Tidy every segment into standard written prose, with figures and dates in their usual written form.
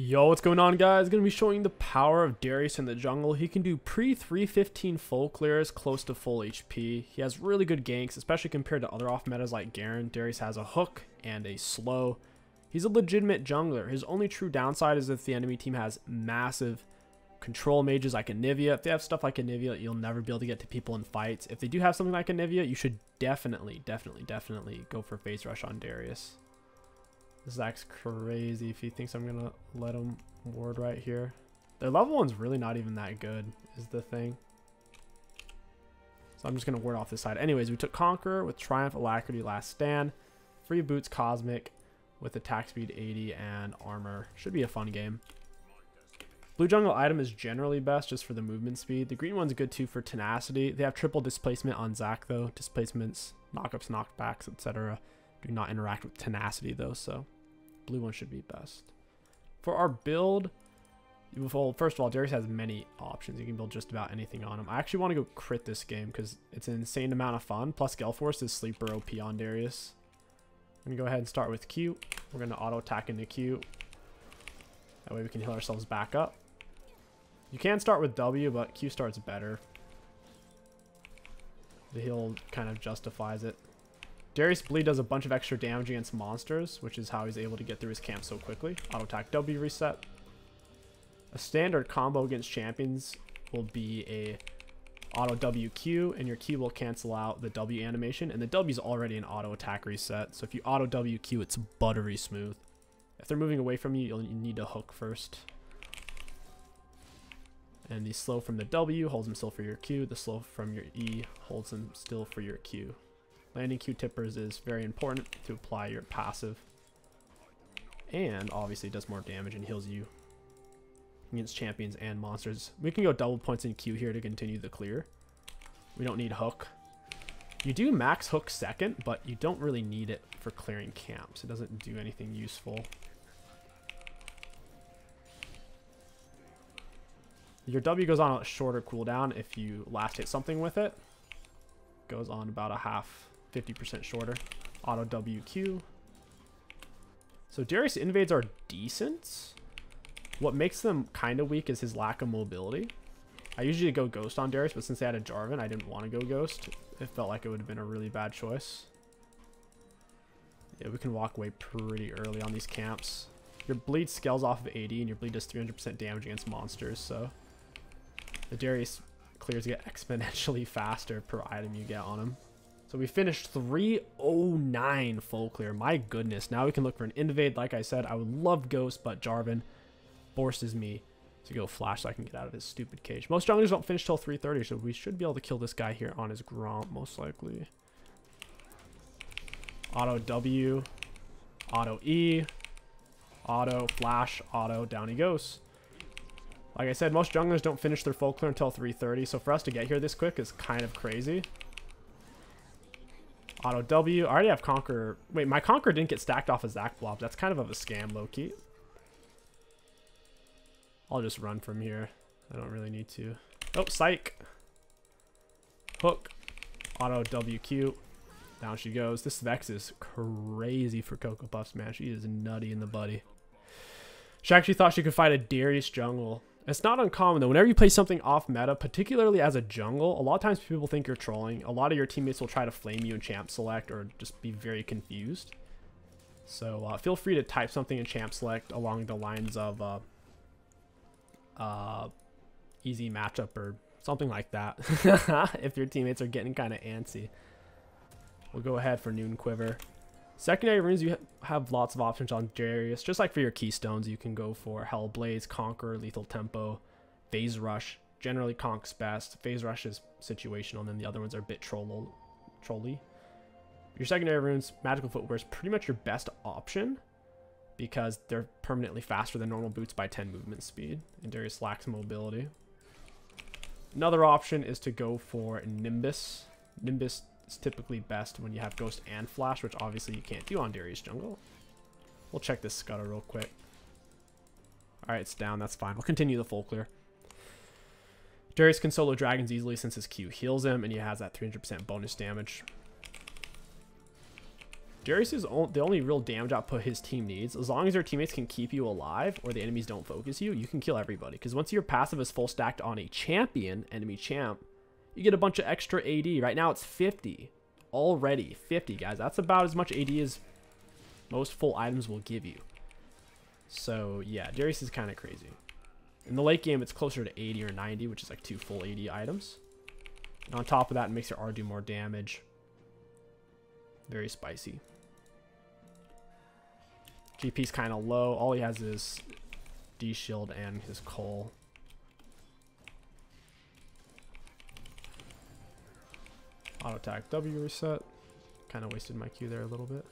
Yo, what's going on, guys? Gonna be showing the power of Darius in the jungle. He can do pre-315 full clears close to full HP. He has really good ganks, especially compared to other off metas like Garen. Darius has a hook and a slow. He's a legitimate jungler. His only true downside is if the enemy team has massive control mages like Anivia. If they have stuff like Anivia, you'll never be able to get to people in fights. If they do have something like Anivia, you should definitely go for Phase Rush on Darius. Zach's crazy if he thinks I'm gonna let him ward right here. Their level 1's really not even that good, is the thing. So I'm just gonna ward off this side. Anyways, we took Conqueror with Triumph, Alacrity, Last Stand, free boots Cosmic with attack speed 80 and armor. Should be a fun game. Blue jungle item is generally best just for the movement speed. The green one's good too for tenacity. They have triple displacement on Zach though. Displacements, knockups, knockbacks, etc. do not interact with tenacity though, so blue one should be best. For our build, well, first of all, Darius has many options. You can build just about anything on him. I actually want to go crit this game because it's an insane amount of fun. Plus, Gale Force is sleeper OP on Darius. I'm going to go ahead and start with Q. We're going to auto attack into Q. That way we can heal ourselves back up. You can start with W, but Q starts better. The heal kind of justifies it. Darius Bleed does a bunch of extra damage against monsters, which is how he's able to get through his camp so quickly. Auto attack W reset. A standard combo against champions will be a auto WQ, and your Q will cancel out the W animation, and the W is already an auto attack reset. So if you auto WQ, it's buttery smooth. If they're moving away from you, you'll need to hook first. And the slow from the W holds him still for your Q. The slow from your E holds him still for your Q. Landing Q-tippers is very important to apply your passive. And obviously does more damage and heals you against champions and monsters. We can go double points in Q here to continue the clear. We don't need hook. You do max hook second, but you don't really need it for clearing camps. It doesn't do anything useful. Your W goes on a shorter cooldown if you last hit something with it. Goes on about a half, 50% shorter. Auto WQ. So Darius invades are decent. What makes them kind of weak is his lack of mobility. I usually go Ghost on Darius, but since they had a Jarvan, I didn't want to go Ghost. It felt like it would have been a really bad choice. Yeah, we can walk away pretty early on these camps. Your bleed scales off of 80, and your bleed does 300% damage against monsters, so the Darius clears get exponentially faster per item you get on him. So we finished 309 full clear. My goodness. Now we can look for an invade. Like I said, I would love Ghost, but Jarvan forces me to go flash so I can get out of his stupid cage. Most junglers don't finish till 330, so we should be able to kill this guy here on his Gromp, most likely. Auto W, auto E, auto flash, auto, down he goes. Like I said, most junglers don't finish their full clear until 330, so for us to get here this quick is kind of crazy. Auto W. I already have Conqueror. Wait, my Conqueror didn't get stacked off of Zach Blobs. That's kind of a scam, low-key. I'll just run from here. I don't really need to. Oh, psych. Hook. Auto WQ. Down she goes. This Vex is crazy for Cocoa Puffs, man. She is nutty in the buddy. She actually thought she could fight a Darius jungle. It's not uncommon though. Whenever you play something off meta, particularly as a jungle, a lot of times people think you're trolling. A lot of your teammates will try to flame you in champ select or just be very confused. So feel free to type something in champ select along the lines of easy matchup or something like that. If your teammates are getting kind of antsy. We'll go ahead for Noon Quiver. Secondary runes, you have lots of options on Darius. Just like for your keystones, you can go for Hellblaze, Conqueror, Lethal Tempo, Phase Rush. Generally, Conk's best. Phase Rush is situational, and then the other ones are a bit trolly. Your secondary runes, Magical Footwear is pretty much your best option because they're permanently faster than normal boots by 10 movement speed, and Darius lacks mobility. Another option is to go for Nimbus. Nimbus is typically best when you have Ghost and Flash, which obviously you can't do on Darius jungle. We'll check this Scudder real quick. Alright, it's down. That's fine. We'll continue the full clear. Darius can solo dragons easily since his Q heals him, and he has that 300% bonus damage. Darius is the only real damage output his team needs. As long as your teammates can keep you alive or the enemies don't focus you, you can kill everybody. Because once your passive is full stacked on a champion, enemy champ, you get a bunch of extra AD. Right now it's 50. Already 50, guys. That's about as much AD as most full items will give you. So yeah, Darius is kind of crazy. In the late game, it's closer to 80 or 90, which is like 2 full AD items. And on top of that, it makes your R do more damage. Very spicy. GP's kind of low. All he has is D shield and his Cole. Auto attack W reset. Kind of wasted my Q there a little bit.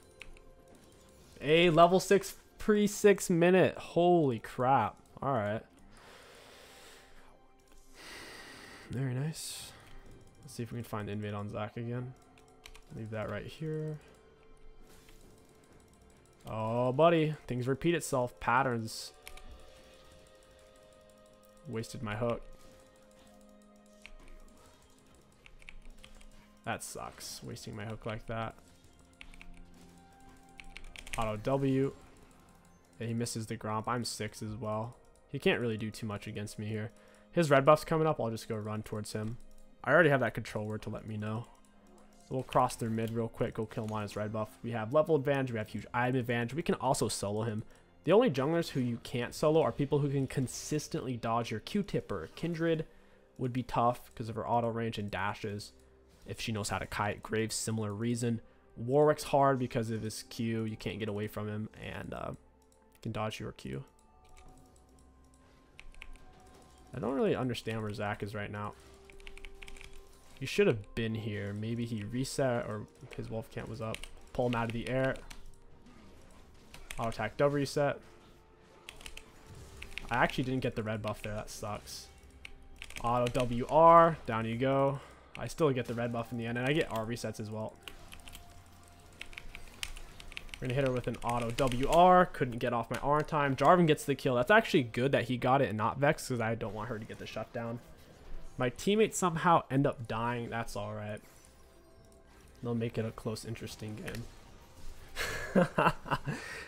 A level 6 pre 6 minute. Holy crap. All right. Very nice. Let's see if we can find invade on Zach again. Leave that right here. Oh, buddy. Things repeat itself. Patterns. Wasted my hook. That sucks. Wasting my hook like that. Auto W. Yeah, he misses the Gromp. I'm 6 as well. He can't really do too much against me here. His red buff's coming up. I'll just go run towards him. I already have that control word to let me know. So we'll cross through mid real quick. Go kill him on his red buff. We have level advantage. We have huge item advantage. We can also solo him. The only junglers who you can't solo are people who can consistently dodge your Q-tipper. Kindred would be tough because of her auto range and dashes. If she knows how to kite. Graves, similar reason. Warwick's hard because of his Q. You can't get away from him. And can dodge your Q. I don't really understand where Zach is right now. He should have been here. Maybe he reset or his wolf camp was up. Pull him out of the air. Auto attack W reset. I actually didn't get the red buff there. That sucks. Auto WR. Down you go. I still get the red buff in the end. And I get R resets as well. We're going to hit her with an auto WR. Couldn't get off my R in time. Jarvan gets the kill. That's actually good that he got it and not Vex because I don't want her to get the shutdown. My teammates somehow end up dying. That's all right. They'll make it a close, interesting game.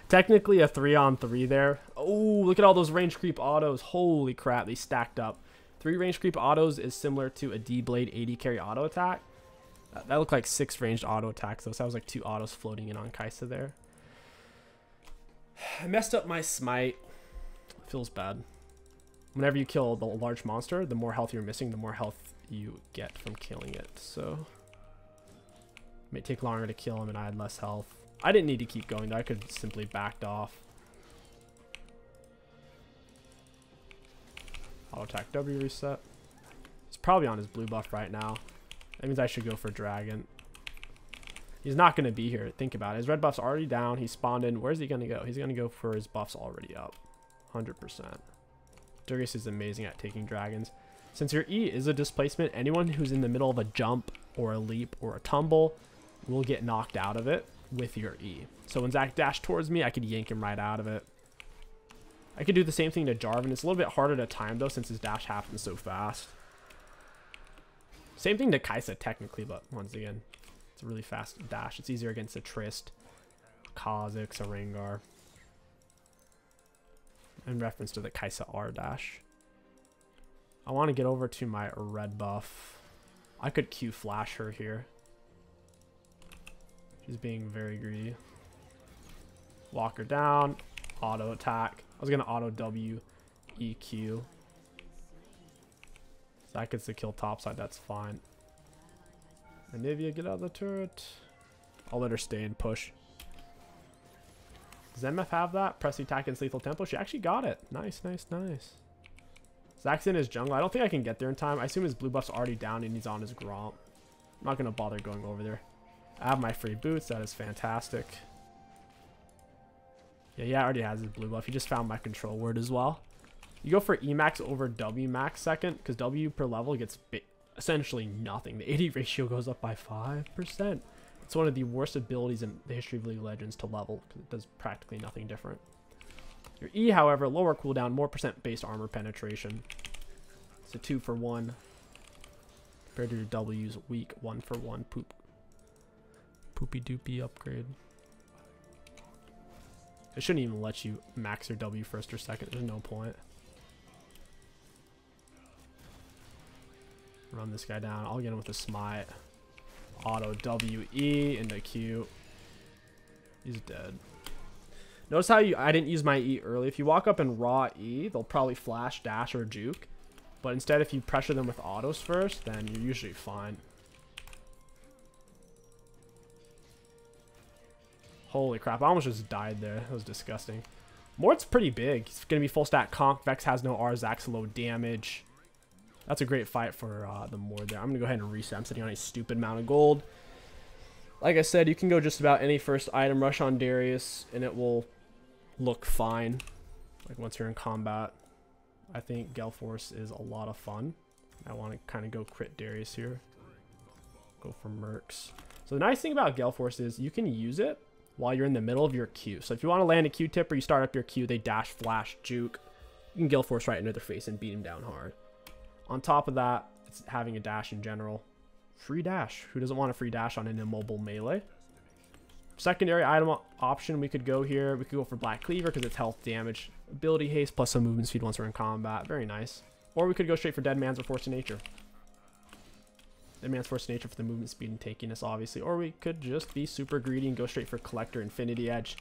Technically a 3-on-3 there. Oh, look at all those range creep autos. Holy crap, they stacked up. 3 range creep autos is similar to a D-Blade 80 carry auto attack. That looked like 6 ranged auto attacks though, so that was like 2 autos floating in on Kai'Sa there. I messed up my smite. Feels bad. Whenever you kill the large monster, the more health you're missing, the more health you get from killing it. So it may take longer to kill him and I had less health. I didn't need to keep going though. I could simply backed off. Auto attack W reset. He's probably on his blue buff right now. That means I should go for Dragon. He's not going to be here. Think about it. His red buff's already down. He spawned in. Where's he going to go? He's going to go for his buffs already up. 100%. Durgus is amazing at taking dragons. Since your E is a displacement, anyone who's in the middle of a jump or a leap or a tumble will get knocked out of it with your E. So when Zach dashed towards me, I could yank him right out of it. I could do the same thing to Jarvan. It's a little bit harder to time though since his dash happens so fast. Same thing to Kai'Sa technically, but once again, it's a really fast dash. It's easier against a Trist, Kha'Zix, a Rengar. In reference to the Kai'Sa R dash. I want to get over to my red buff. I could Q flash her here. She's being very greedy. Lock her down. Auto attack. I was going to auto W EQ. That gets the kill topside. That's fine. Anivia, get out of the turret. I'll let her stay and push. Does MF have that? Press the attack and lethal tempo. She actually got it. Nice, nice, nice. Zach's in his jungle. I don't think I can get there in time. I assume his blue buff's already down and he's on his Gromp. I'm not going to bother going over there. I have my free boots. That is fantastic. Yeah, he already has his blue buff. He just found my control word as well. You go for Emax over Wmax second because W per level gets essentially nothing. The AD ratio goes up by 5%. It's one of the worst abilities in the history of League of Legends to level because it does practically nothing different. Your E, however, lower cooldown, more % base armor penetration. It's a 2-for-1 compared to your W's weak 1-for-1 poopy doopy upgrade. It shouldn't even let you max your W first or second. There's no point. Run this guy down. I'll get him with a smite. Auto WE into Q. He's dead. Notice how I didn't use my E early. If you walk up and raw E, they'll probably flash, dash, or juke. But instead, if you pressure them with autos first, then you're usually fine. Holy crap, I almost just died there. That was disgusting. Mord's pretty big. He's going to be full stat conk. Vex has no R. Zax's low damage. That's a great fight for the Mord there. I'm going to go ahead and reset. I'm sitting on a stupid amount of gold. Like I said, you can go just about any first item rush on Darius, and it will look fine. Like once you're in combat. I think Gale Force is a lot of fun. I want to kind of go crit Darius here. Go for Mercs. So the nice thing about Gale Force is you can use it while you're in the middle of your Q. So if you want to land a Q-tip or you start up your Q, they dash, flash, juke. You can Gale Force right into their face and beat him down hard. On top of that, it's having a dash in general. Free dash. Who doesn't want a free dash on an immobile melee? Secondary item option, we could go here. We could go for Black Cleaver because it's health damage. Ability haste plus some movement speed once we're in combat. Very nice. Or we could go straight for Dead Man's or Force of Nature. Dead Man's Force of Nature for the movement speed and tankiness, obviously. Or we could just be super greedy and go straight for Collector Infinity Edge.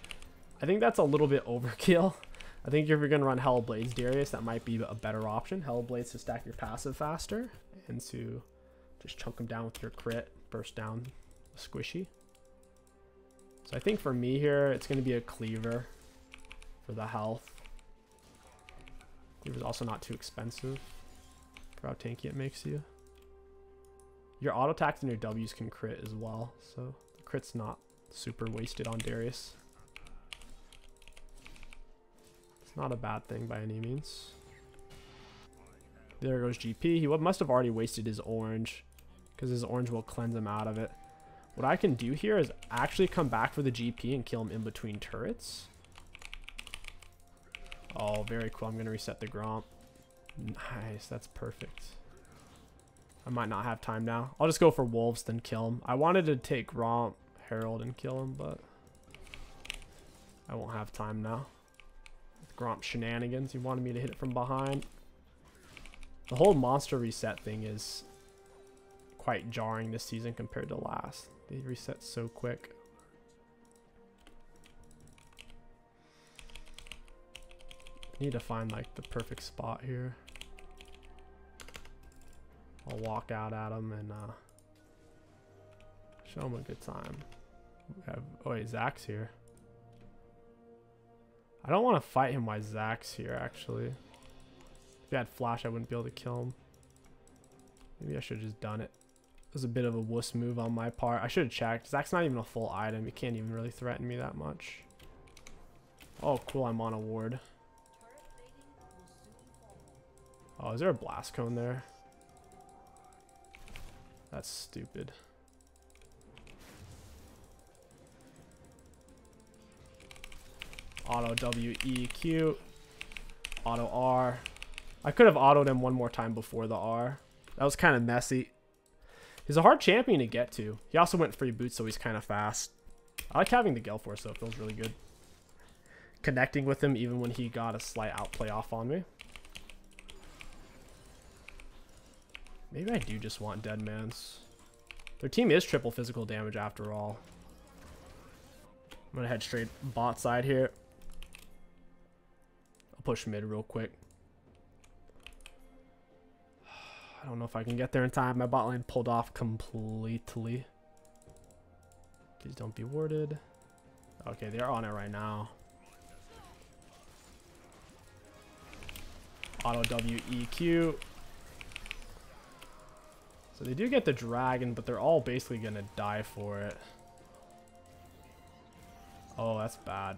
I think that's a little bit overkill. I think if you're going to run Hellblades, Darius, that might be a better option. Hellblades to stack your passive faster and to just chunk them down with your crit, burst down squishy. So I think for me here, it's going to be a Cleaver for the health. Cleaver's also not too expensive for how tanky it makes you. Your auto attacks and your W's can crit as well, so the crit's not super wasted on Darius. It's not a bad thing by any means. There goes GP. He must have already wasted his orange because his orange will cleanse him out of it. What I can do here is actually come back for the GP and kill him in between turrets. Oh, very cool. I'm going to reset the Gromp. Nice. That's perfect. I might not have time now. I'll just go for Wolves, then kill him. I wanted to take Gromp, Herald, and kill him, but I won't have time now. With Gromp shenanigans, he wanted me to hit it from behind. The whole monster reset thing is quite jarring this season compared to last. They reset so quick. Need to find like the perfect spot here. I'll walk out at him and show him a good time. Oh wait, Zax's here. I don't want to fight him while Zax's here actually. If he had flash, I wouldn't be able to kill him. Maybe I should have just done it. It was a bit of a wuss move on my part. I should have checked. Zax's not even a full item. He can't even really threaten me that much. Oh, cool. I'm on a ward. Oh, is there a blast cone there? That's stupid. Auto WEQ. Auto R. I could have autoed him one more time before the R. That was kind of messy. He's a hard champion to get to. He also went free boots, so he's kind of fast. I like having the Gale Force, though. It feels really good. Connecting with him even when he got a slight outplay off on me. Maybe I do just want Dead Man's. Their team is triple physical damage after all. I'm going to head straight bot side here. I'll push mid real quick. I don't know if I can get there in time. My bot lane pulled off completely. Please don't be warded. Okay, they're on it right now. Auto WEQ. So they do get the dragon, but they're all basically going to die for it. Oh, that's bad.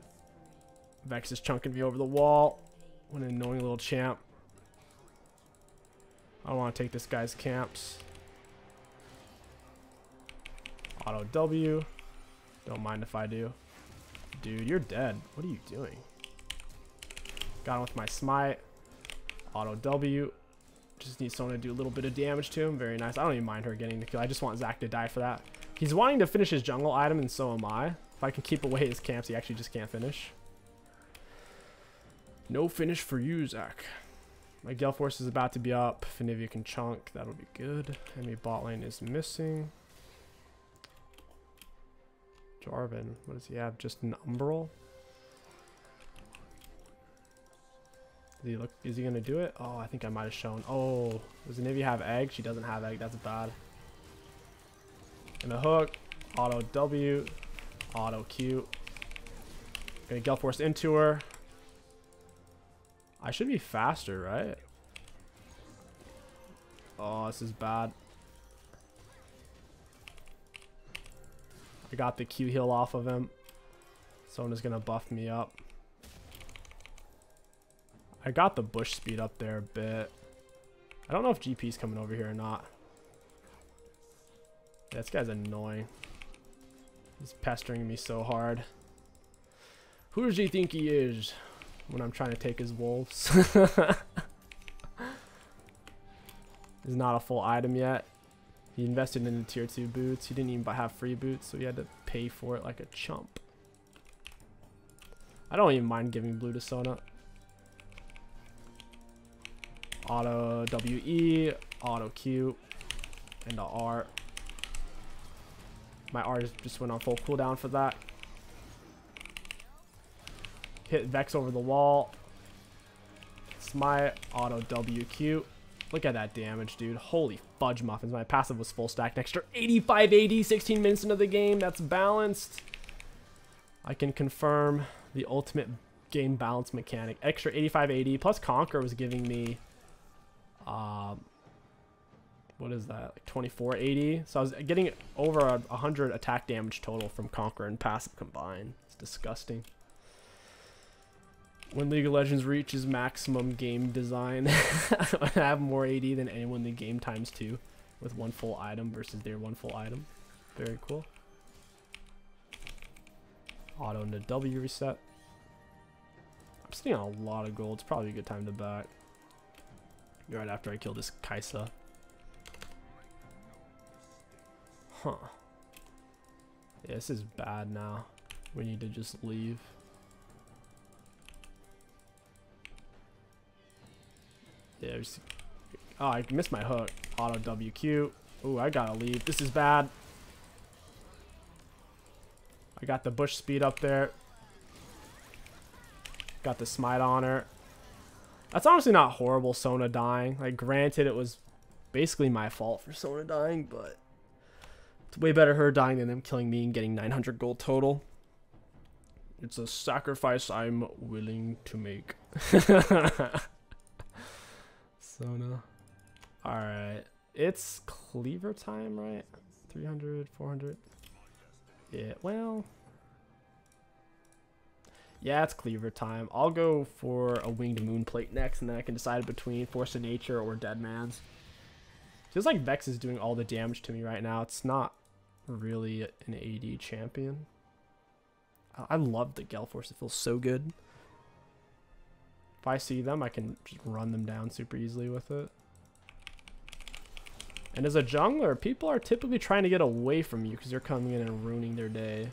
Vex is chunking me over the wall. What an annoying little champ. I don't want to take this guy's camps. Auto W. Don't mind if I do. Dude, you're dead. What are you doing? Got him with my smite. Auto W. Just need someone to do a little bit of damage to him. Very nice. I don't even mind her getting the kill. I just want Zac to die for that. He's wanting to finish his jungle item, and so am I. If I can keep away his camps, he actually just can't finish. No finish for you, Zach. My Gale Force is about to be up. Finivia can chunk. That'll be good. Enemy bot lane is missing. Jarvan, what does he have? Just an Umbral? Is he gonna do it? Oh, I think I might have shown. Oh, does Nivea have egg? She doesn't have egg. That's bad. And a hook. Auto W. Auto Q. Gonna Gale Force into her. I should be faster, right? Oh, this is bad. I got the Q heal off of him. Someone is gonna buff me up. I got the bush speed up there a bit. I don't know if GP's coming over here or not. Yeah, this guy's annoying. He's pestering me so hard. Who does he think he is when I'm trying to take his wolves? He's not a full item yet. He invested in the tier 2 boots. He didn't even have free boots, so he had to pay for it like a chump. I don't even mind giving blue to Sona. Auto WE, auto Q, and a R. My R just went on full cooldown for that. Hit Vex over the wall. Smite, auto WQ. Look at that damage, dude. Holy fudge muffins. My passive was full stack. Next to 85 AD, 16 minutes into the game. That's balanced. I can confirm the ultimate game balance mechanic. Extra 85 AD plus Conquer was giving me what is that, like 2480? So I was getting over 100 attack damage total from Conquer and passive combined. It's disgusting. When League of Legends reaches maximum game design, I have more AD than anyone in the game ×2 with one full item versus their one full item. Very cool. Auto into W reset. I'm sitting on a lot of gold. It's probably a good time to back. Right after I kill this Kaisa. Huh. Yeah, this is bad now. We need to just leave. Yeah, oh, I missed my hook. Auto WQ. Ooh, I gotta leave. This is bad. I got the bush speed up there. Got the smite on her. That's honestly not horrible, Sona dying. Like, granted, it was basically my fault for Sona dying, but it's way better her dying than them killing me and getting 900 gold total. It's a sacrifice I'm willing to make. Sona. Alright. It's cleaver time, right? 300, 400. Yeah, well. Yeah, it's cleaver time. I'll go for a winged moonplate next, and then I can decide between Force of Nature or Dead Man's. Feels like Vex is doing all the damage to me right now. It's not really an AD champion. I love the Gale Force. It feels so good. If I see them, I can just run them down super easily with it. And as a jungler, people are typically trying to get away from you because you're coming in and ruining their day.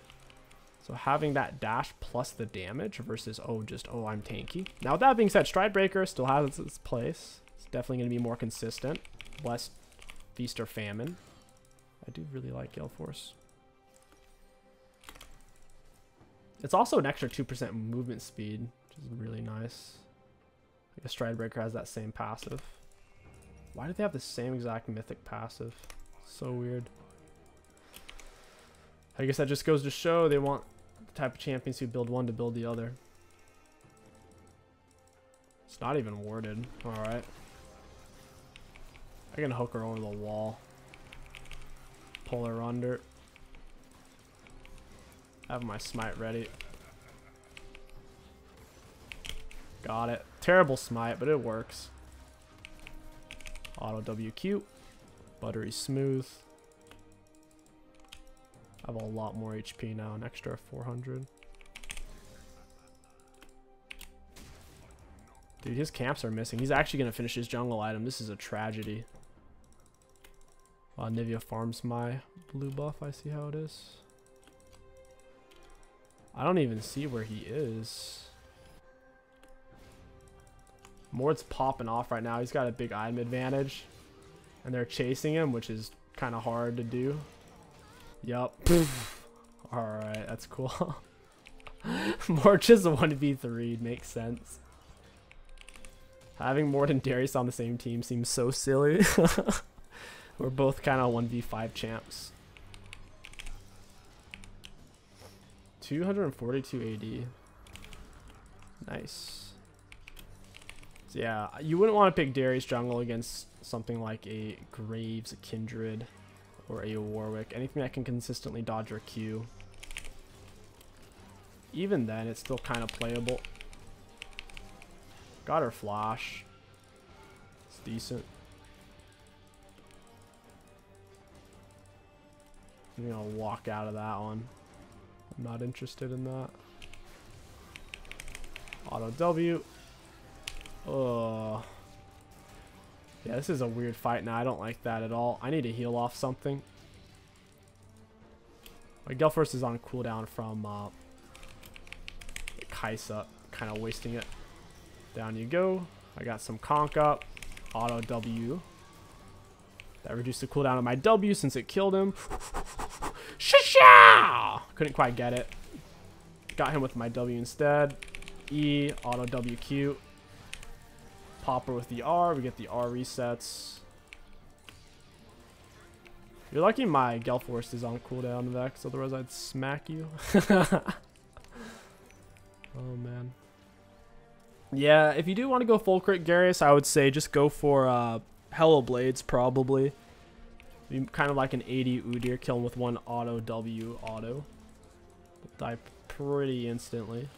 So having that dash plus the damage versus, oh, I'm tanky. Now, with that being said, Stridebreaker still has its place. It's definitely going to be more consistent. Less feast or famine. I do really like Gale Force. It's also an extra 2% movement speed, which is really nice. I guess Stridebreaker has that same passive. Why do they have the same exact mythic passive? So weird. I guess that just goes to show they want the type of champions who build one to build the other. It's not even warded. Alright. I can hook her over the wall. Pull her under. Have my smite ready. Got it. Terrible smite, but it works. Auto WQ. Buttery smooth. I have a lot more HP now, an extra 400. Dude, his camps are missing. He's actually going to finish his jungle item. This is a tragedy. Nivea farms my blue buff. I see how it is. I don't even see where he is. Mord's popping off right now. He's got a big item advantage. And they're chasing him, which is kind of hard to do. Yup. Alright, that's cool. Mord just 1v3 makes sense. Having Mord and Darius on the same team seems so silly. We're both kind of 1v5 champs. 242 AD. Nice. So yeah, you wouldn't want to pick Darius jungle against something like a Graves, a Kindred, or a Warwick. Anything that can consistently dodge your Q. Even then, it's still kind of playable. Got her flash. It's decent. I'm gonna walk out of that one. I'm not interested in that. Auto W. Ugh. Yeah, this is a weird fight now. I don't like that at all. I need to heal off something. My Galeforce is on cooldown from Kai'Sa. Kind of wasting it. Down you go. I got some conk up. Auto W. That reduced the cooldown of my W since it killed him. Sha-sha! Couldn't quite get it. Got him with my W instead. E, auto WQ. Popper with the R. We get the R resets. You're lucky my Galeforce is on cooldown, Vex. Otherwise, I'd smack you. Oh, man. Yeah, if you do want to go full crit Darius, I would say just go for Hello Blades, probably. Be kind of like an 80 Udyr, kill him with one auto W auto. Die pretty instantly.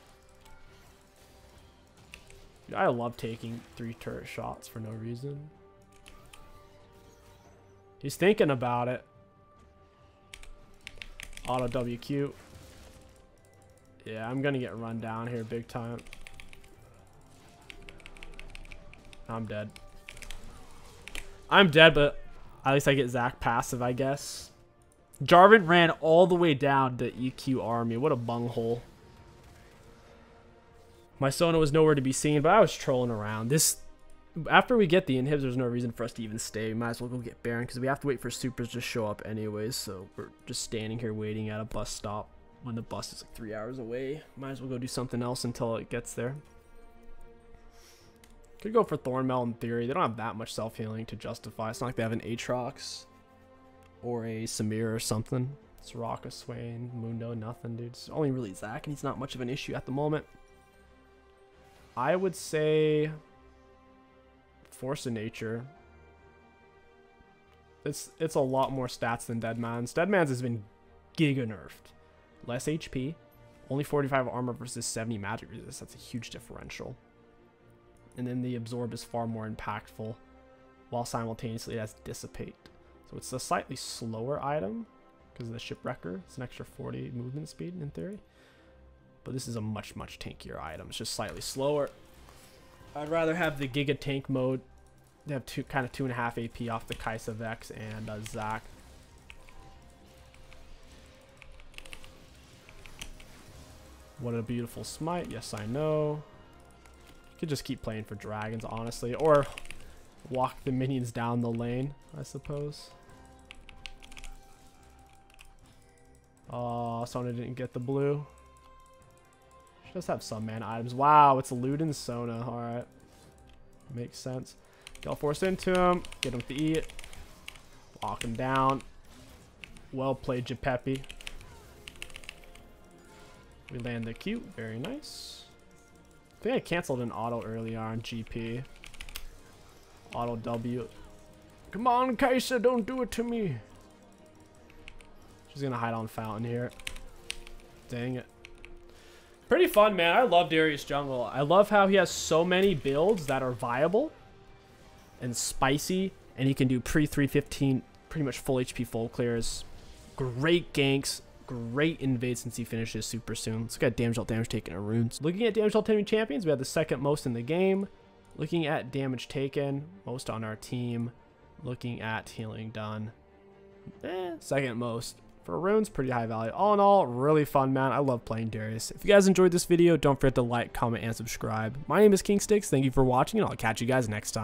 Dude, I love taking 3 turret shots for no reason. He's thinking about it. Auto WQ. Yeah, I'm gonna get run down here big time. I'm dead. I'm dead, but at least I get Zac passive, I guess. Jarvan ran all the way down to EQ army. What a bunghole. My Sona was nowhere to be seen, but I was trolling around. This, after we get the inhibs, there's no reason for us to even stay. We might as well go get Baron because we have to wait for supers to show up anyways. So we're just standing here waiting at a bus stop when the bus is like 3 hours away. Might as well go do something else until it gets there. Could go for Thornmail in theory. They don't have that much self-healing to justify. It's not like they have an Aatrox or a Samir or something. Soraka, Swain, Mundo, nothing, dude. It's only really Zac, and he's not much of an issue at the moment. I would say Force of Nature. It's a lot more stats than Deadman's. Deadman's has been giga nerfed. Less HP, only 45 armor versus 70 magic resist. That's a huge differential. And then the Absorb is far more impactful, while simultaneously it has Dissipate. So it's a slightly slower item because of the Shipwrecker. It's an extra 40 movement speed in theory. But this is a much, much tankier item. It's just slightly slower. I'd rather have the Giga Tank mode. They have kind of 2.5 AP off the Kai'Sa, Vex, and Zac. What a beautiful smite. Yes, I know. Could just keep playing for dragons, honestly, or walk the minions down the lane, I suppose. Oh, Sona didn't get the blue. She does have some mana items. Wow, it's Luden Sona. Alright. Makes sense. Galeforce into him. Get him to eat. Walk him down. Well played, Japepi. We land the Q. Very nice. I think I canceled an auto earlier on GP. Auto W. Come on, Kai'Sa, don't do it to me. She's gonna hide on Fountain here. Dang it. Pretty fun, man. I love Darius Jungle. I love how he has so many builds that are viable and spicy, and he can do pre-315, pretty much full HP full clears. Great ganks. Great invade since he finishes super soon. Let's look at damage taken and runes. Looking at damage taken champions, we have the second most in the game. Looking at damage taken, most on our team. Looking at healing done, second most. For runes, pretty high value. All in all, really fun, man. I love playing Darius. If you guys enjoyed this video, don't forget to like, comment, and subscribe. My name is King Stix. Thank you for watching, and I'll catch you guys next time.